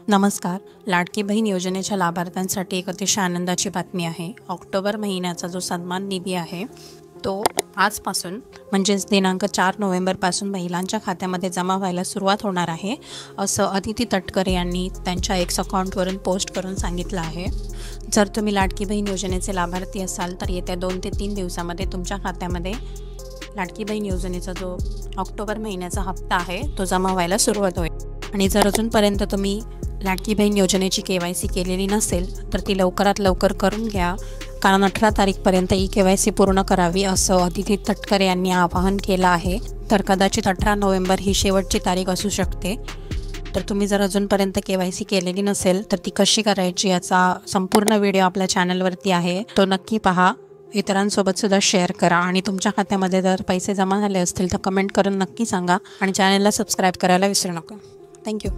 नमस्कार. लाडकी बहीण योजनेच्या लाभार्थ्यांसाठी एक अतिशय आनंदाची बातमी आहे. ऑक्टोबर महिन्याचा जो सन्मान निधी आहे तो आजपासून म्हणजेच दिनांक 4 नोव्हेंबरपासून महिलांच्या खात्यामध्ये जमा व्हायला सुरुवात होणार आहे, असं अदिती तटकरे यांनी त्यांच्या एक्स अकाउंटवरून पोस्ट करून सांगितलं आहे. जर तुम्ही लाडकी बहीण योजनेचे लाभार्थी असाल तर येत्या 2 ते 3 दिवसामध्ये तुमच्या खात्यामध्ये लाडकी बहीण योजनेचा जो ऑक्टोबर महिन्याचा हप्ता आहे तो जमा व्हायला सुरुवात होईल. आणि जर अजूनपर्यंत तुम्ही लाडकी बहीण योजनेची KYC केलेली नसेल तर ती लवकरात लवकर करून घ्या, कारण 18 तारीखपर्यंत KYC पूर्ण करावी असं अदिती तटकरे यांनी आवाहन केलं आहे. तर कदाचित 18 नोव्हेंबर ही शेवटची तारीख असू शकते. तर तुम्ही जर अजूनपर्यंत KYC केलेली नसेल तर ती कशी करायची याचा संपूर्ण व्हिडिओ आपल्या चॅनलवरती आहे, तो नक्की पहा. इतरांसोबत सुद्धा शेअर करा आणि तुमच्या खात्यामध्ये जर पैसे जमा झाले असतील तर कमेंट करून नक्की सांगा आणि चॅनलला सबस्क्राईब करायला विसरू नका. थँक्यू.